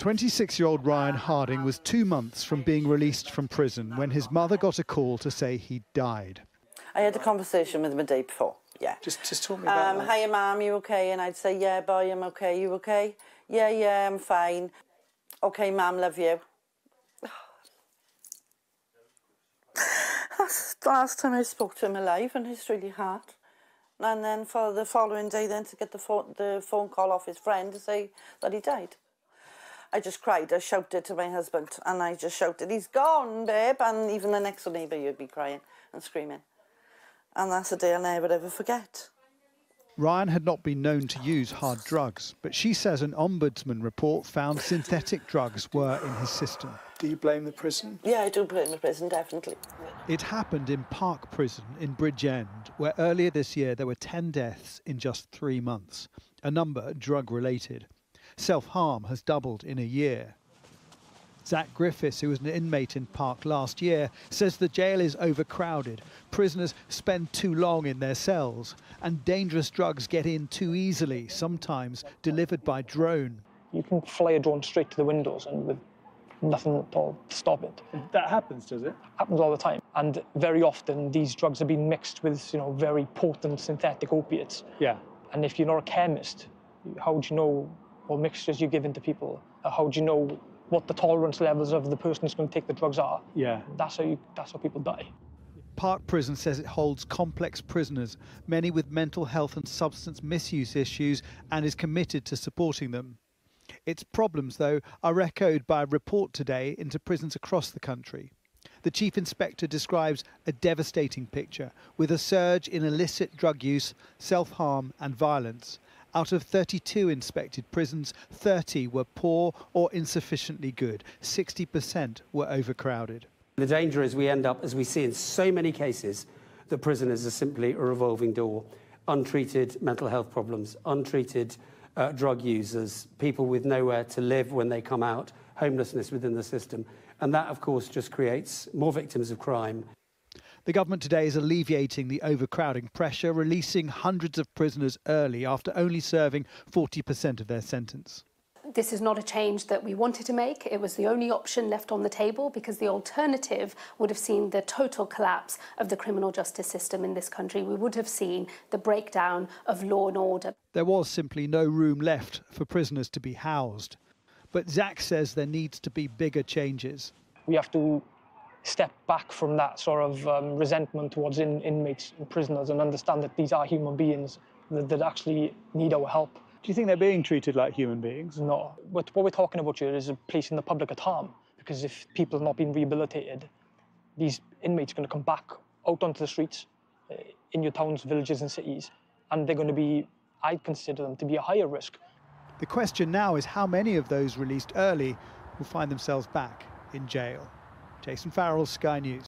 26-year-old Ryan Harding was 2 months from being released from prison when his mother got a call to say he'd died. I had a conversation with him the day before, yeah. Just talk me about that. Hiya, Mum, you okay? And I'd say, yeah, boy, I'm okay. You okay? Yeah, I'm fine. Okay, Mum, love you. That's the last time I spoke to him alive, and it's really hard. And then for the following day, then to get the phone call off his friend to say that he died. I just cried. I shouted to my husband, and I just shouted, "He's gone, babe!" And even the next door neighbour, you'd be crying and screaming. And that's a day I'll never ever forget. Ryan had not been known to use hard drugs, but she says an ombudsman report found synthetic drugs were in his system. Do you blame the prison? Yeah, I do blame the prison, definitely. It happened in Park Prison in Bridgend, where earlier this year there were 10 deaths in just 3 months, a number drug-related. Self-harm has doubled in a year. Zach Griffiths, who was an inmate in Park last year, says the jail is overcrowded. Prisoners spend too long in their cells, and dangerous drugs get in too easily, sometimes delivered by drone. You can fly a drone straight to the windows and with nothing at all to stop it. That happens, does it? Happens all the time. And very often these drugs are being mixed with, very potent synthetic opiates. Yeah. And if you're not a chemist, how do you know what mixtures you give into people? How do you know what the tolerance levels of the person who's going to take the drugs are? Yeah. That's how people die. Park Prison says it holds complex prisoners, many with mental health and substance misuse issues, and is committed to supporting them. Its problems, though, are echoed by a report today into prisons across the country. The chief inspector describes a devastating picture, with a surge in illicit drug use, self-harm and violence. Out of 32 inspected prisons, 30 were poor or insufficiently good. 60% were overcrowded. The danger is we end up, as we see in so many cases, that prisoners are simply a revolving door. Untreated mental health problems, untreated drug users, people with nowhere to live when they come out, homelessness within the system. And that, of course, just creates more victims of crime. The government today is alleviating the overcrowding pressure, releasing hundreds of prisoners early after only serving 40% of their sentence. This is not a change that we wanted to make. It was the only option left on the table because the alternative would have seen the total collapse of the criminal justice system in this country. We would have seen the breakdown of law and order. There was simply no room left for prisoners to be housed. But Zach says there needs to be bigger changes. We have to step back from that sort of resentment towards inmates and prisoners and understand that these are human beings that actually need our help. Do you think they're being treated like human beings? No. What we're talking about here is placing the public at harm, because if people are not being rehabilitated, these inmates are going to come back out onto the streets in your towns, villages and cities, and they're going to be, I consider them to be a higher risk. The question now is how many of those released early will find themselves back in jail. Jason Farrell, Sky News.